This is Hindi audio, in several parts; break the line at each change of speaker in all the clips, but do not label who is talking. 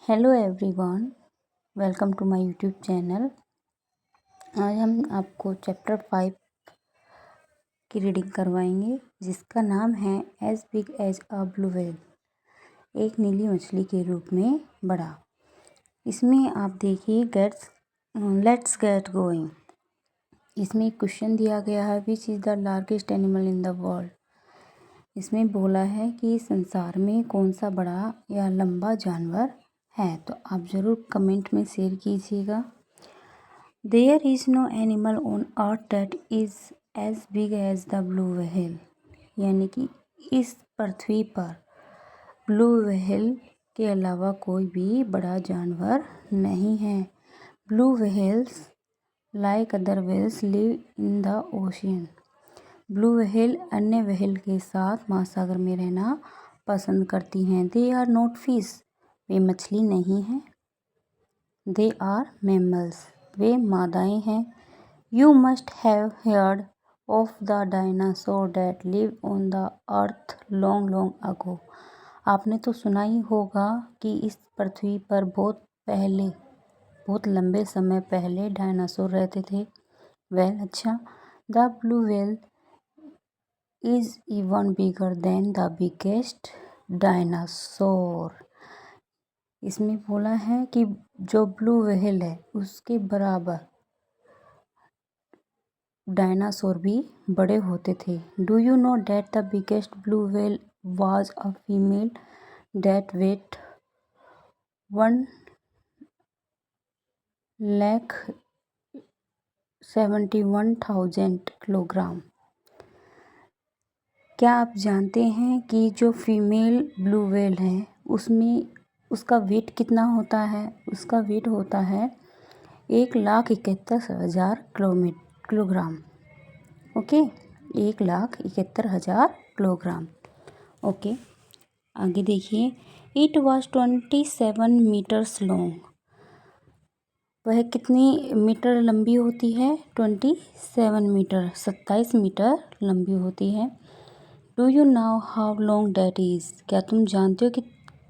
Hello everyone, welcome to my YouTube channel. आज हम आपको चैप्टर 5 की रीडिंग करवाएंगे, जिसका नाम है as big as a blue whale, एक नीली मछली के रूप में बड़ा। इसमें आप देखिए लेट्स गेट गोइंग। इसमें एक क्वेश्चन दिया गया है, which is the largest animal in the world. इसमें बोला है कि संसार में कौन सा बड़ा या लंबा जानवर है। तो आप ज़रूर कमेंट में शेयर कीजिएगा। There is no animal on earth that is as big as the blue whale, यानी कि इस पृथ्वी पर ब्लू व्हेल के अलावा कोई भी बड़ा जानवर नहीं है। Blue whales like other whales live in the ocean. Blue whale अन्य व्हेल के साथ महासागर में रहना पसंद करती हैं। दे आर नॉट फिश, वे मछली नहीं हैं। दे आर मैमल्स, वे मादाएं हैं। You must have heard of the dinosaur that live on the earth long long ago. आपने तो सुना ही होगा कि इस पृथ्वी पर बहुत लंबे समय पहले डायनासोर रहते थे। अच्छा, the blue whale is even bigger than the biggest dinosaur. इसमें बोला है कि जो ब्लू व्हेल है उसके बराबर डायनासोर भी बड़े होते थे। Do you know that the biggest blue whale was a female that weighed 1,71,000 kilogram. क्या आप जानते हैं कि जो फीमेल ब्लू व्हेल है उसका वेट कितना होता है? उसका वेट होता है 1,71,000 किलोग्राम। Okay, 1,71,000 kilogram. ओके, आगे देखिए। It was 27 metres long. वह कितनी मीटर लंबी होती है? 27 मीटर, 27 मीटर लंबी होती है। Do you know how long that is. क्या तुम जानते हो कि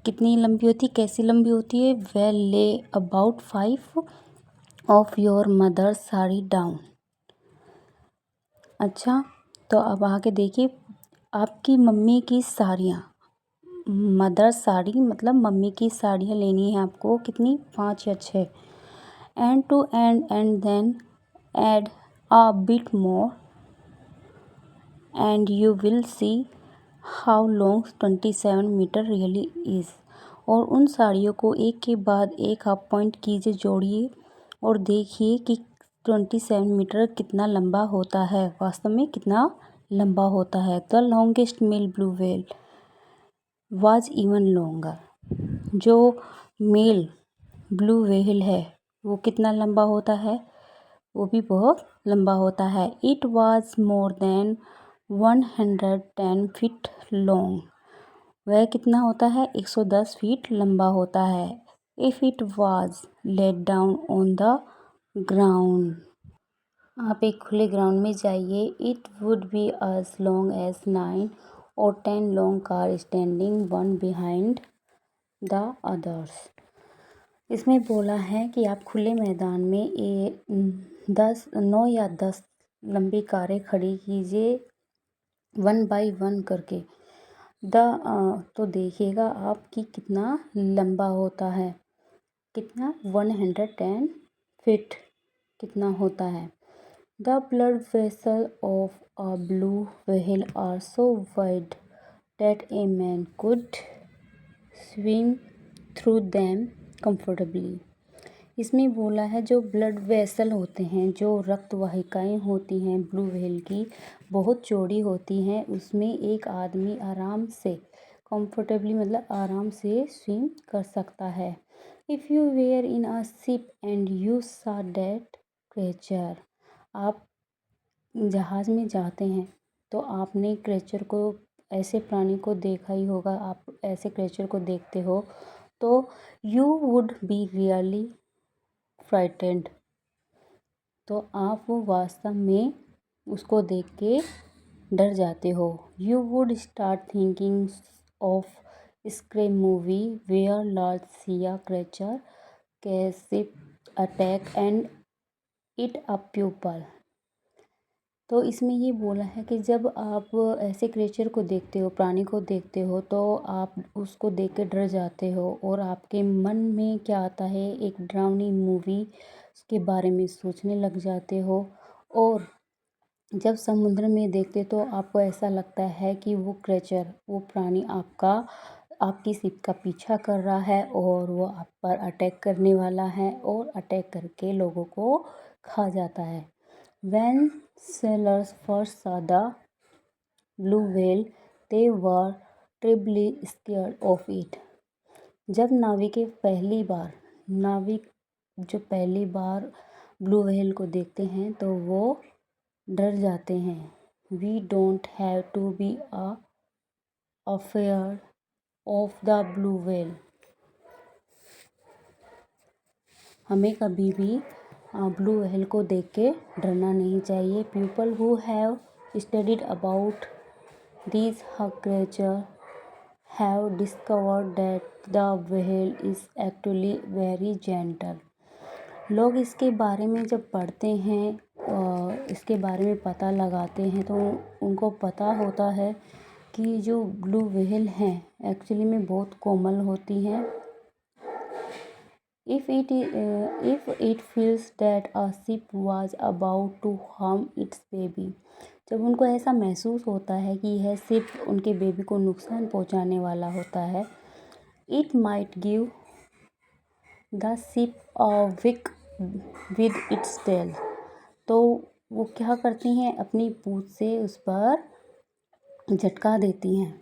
कितनी लंबी होती है, कैसी लंबी होती है? वेल ले about 5 of your mother sari down. अच्छा, तो अब आगे देखिए। आपकी मम्मी की साड़ियाँ, मदर साड़ी मतलब मम्मी की साड़ियाँ लेनी है आपको। कितनी? 5 या 6। End to end then add a bit more and you will see how long 27 metre really is. और उन साड़ियों को एक के बाद एक आप पॉइंट कीजिए, जोड़िए और देखिए कि 27 मीटर कितना लंबा होता है, वास्तव में कितना लंबा होता है। The longest male blue whale was even longer. जो मेल ब्लू व्हेल है वो कितना लंबा होता है? वो भी बहुत लंबा होता है। It was more than 110 feet long. वह कितना होता है? 110 फीट लंबा होता है। If it was laid down on the ground. आप एक खुले ग्राउंड में जाइए। It would be as long as 9 और 10 long car standing one behind the others. इसमें बोला है कि आप खुले मैदान में 9 या 10 लंबी कारें खड़ी कीजिए, 1 बाई 1 करके। तो देखिएगा आप कि कितना लंबा होता है। कितना? 110 फीट कितना होता है। The blood vessel of a blue whale are so wide that a man could swim through them comfortably. इसमें बोला है जो ब्लड वेसल होते हैं, जो रक्त वाहिकाएँ होती हैं ब्लू व्हेल की, बहुत चौड़ी होती हैं। उसमें एक आदमी आराम से कंफर्टेबली मतलब आराम से स्विम कर सकता है। If you were in a ship and you saw that creature. आप जहाज़ में जाते हैं तो आपने क्रेचर को, ऐसे प्राणी को देखा ही होगा। आप ऐसे क्रेचर को देखते हो तो you would be really frightened. तो आप वो वास्तव में उसको देख के डर जाते हो। You would start thinking of scary movie where large sea creature can ship attack and eat up people। तो इसमें ये बोला है कि जब आप ऐसे क्रिएचर को देखते हो, प्राणी को देखते हो, तो आप उसको देख के डर जाते हो और आपके मन में क्या आता है, एक डरावनी मूवी के बारे में सोचने लग जाते हो। और जब समुद्र में देखते तो आपको ऐसा लगता है कि वो क्रिएचर, वो प्राणी आपकी शिप का पीछा कर रहा है और वो आप पर अटैक करने वाला है और अटैक करके लोगों को खा जाता है। When sailors first saw the blue whale, they were terribly scared of it। जब नाविक जो पहली बार ब्लू व्हेल को देखते हैं तो वो डर जाते हैं। We don't have to be afraid of the blue whale। हमें कभी भी ब्लू व्हेल को देख के डरना नहीं चाहिए। People who have studied about these creatures have discovered that the whale is actually very gentle। लोग इसके बारे में जब पढ़ते हैं, इसके बारे में पता लगाते हैं तो उनको पता होता है कि जो ब्लू व्हेल हैं एक्चुअली में बहुत कोमल होती हैं। If it feels that a ship was about to harm its baby, जब उनको ऐसा महसूस होता है कि यह शिप उनके बेबी को नुकसान पहुंचाने वाला होता है, it might give the ship a whack with its tail। तो वो क्या करती हैं, अपनी पूंछ से उस पर झटका देती हैं।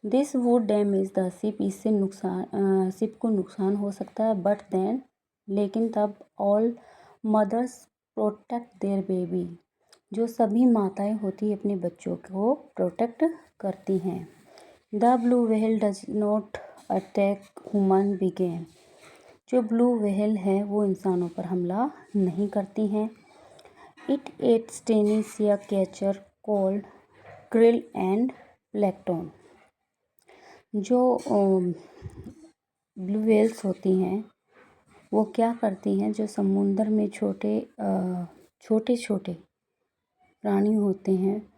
This would damage the ship, इससे शिप को नुकसान हो सकता है। बट देन, लेकिन तब all mothers protect their baby, जो सभी माताएं होती हैं अपने बच्चों को प्रोटेक्ट करती हैं। The blue whale does not attack human beings, जो ब्लू व्हेल है वो इंसानों पर हमला नहीं करती हैं। It eats tiny sea creatures called krill and plankton. जो ब्लू व्हेल्स होती हैं वो क्या करती हैं, जो समुद्र में छोटे छोटे प्राणी होते हैं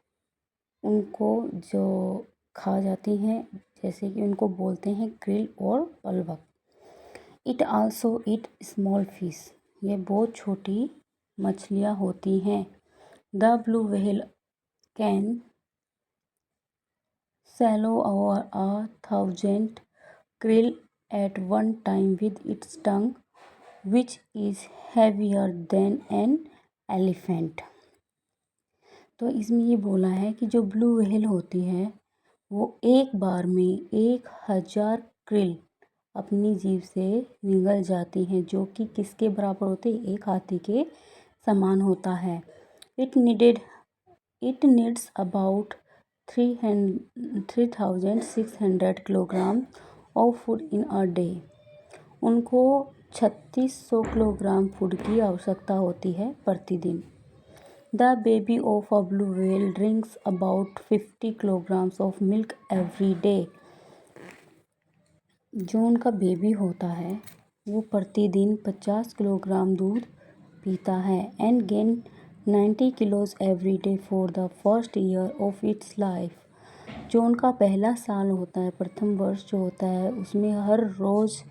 उनको जो खा जाती हैं, जैसे कि उनको बोलते हैं क्रिल और प्लवक। It also eat small fish, ये बहुत छोटी मछलियाँ होती हैं। The blue whale can swallow over 1,000 krill at one time with its tongue, which is heavier than an elephant। तो इसमें ये बोला है कि जो ब्लू व्हेल होती है वो एक बार में 1,000 क्रिल अपनी जीभ से निगल जाती हैं, जो कि किसके बराबर होते हैं, एक हाथी के समान होता है। It needs about 3,600 kilogram of food in a day. उनको 3,600 किलोग्राम फूड की आवश्यकता होती है प्रतिदिन। The baby of a blue whale drinks about 50 kilograms of milk every day. जो उनका बेबी होता है वो प्रतिदिन 50 किलोग्राम दूध पीता है। And gain 90 kilos every day for the first year of its life. जो उनका पहला साल होता है, प्रथम वर्ष जो होता है, उसमें हर रोज़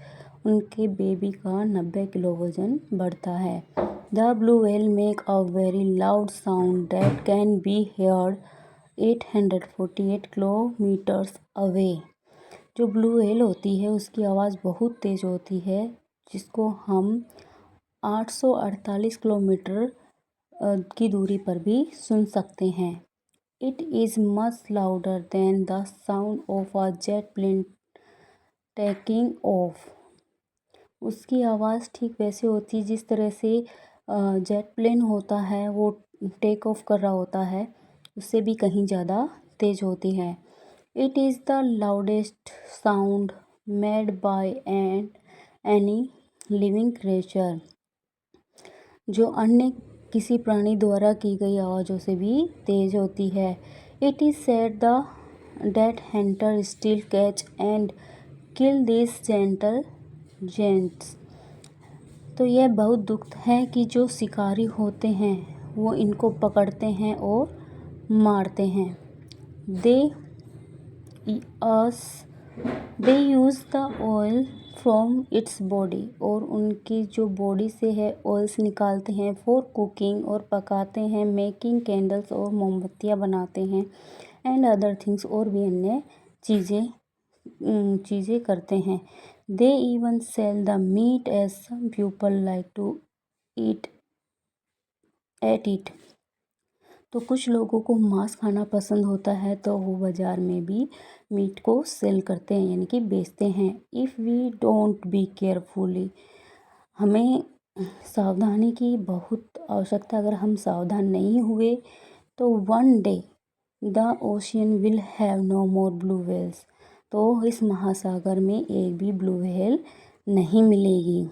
उनके बेबी का 90 किलो वजन बढ़ता है। The blue whale make a very loud sound that can be heard 848 kilometres away. जो ब्लू व्हेल होती है उसकी आवाज़ बहुत तेज़ होती है, जिसको हम 848 किलोमीटर की दूरी पर भी सुन सकते हैं। It is much louder than the sound of a jet plane taking off. उसकी आवाज़ ठीक वैसे होती है जिस तरह से जेट प्लेन होता है वो टेक ऑफ कर रहा होता है, उससे भी कहीं ज़्यादा तेज़ होती है। It is the loudest sound made by any living creature, जो अन्य किसी प्राणी द्वारा की गई आवाज़ों से भी तेज़ होती है। It is said the that hunter still catch and kill these gentle giants। तो यह बहुत दुख है कि जो शिकारी होते हैं वो इनको पकड़ते हैं और मारते हैं। They use the oil from its body, और उनकी जो बॉडी से है ऑयल्स निकालते हैं फॉर कुकिंग, और पकाते हैं, मेकिंग कैंडल्स, और मोमबत्तियाँ बनाते हैं, एंड अदर थिंग्स, और भी अन्य चीज़ें करते हैं। They even sell the meat as some people like to eat it. तो कुछ लोगों को मांस खाना पसंद होता है तो वो बाज़ार में भी मीट को सेल करते हैं, यानी कि बेचते हैं। If we don't be carefully, हमें सावधानी की बहुत आवश्यकता। अगर हम सावधान नहीं हुए तो one day the ocean will have no more blue whales, तो इस महासागर में एक भी ब्लू व्हेल नहीं मिलेगी।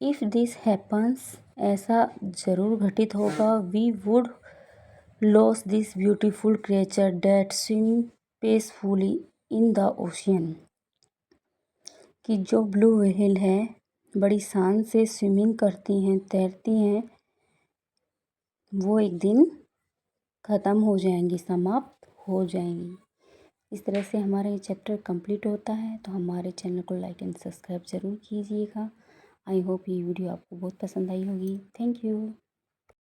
इफ़ दिस हैपन्स, ऐसा ज़रूर घटित होगा, we would lose this beautiful creature that swim peacefully in the ocean, कि जो ब्लू व्हेल है बड़ी शान से स्विमिंग करती हैं, तैरती हैं, वो एक दिन ख़त्म हो जाएंगी, समाप्त हो जाएंगी। इस तरह से हमारा ये चैप्टर कंप्लीट होता है। तो हमारे चैनल को लाइक एंड सब्सक्राइब ज़रूर कीजिएगा। आई होप ये वीडियो आपको बहुत पसंद आई होगी। Thank you.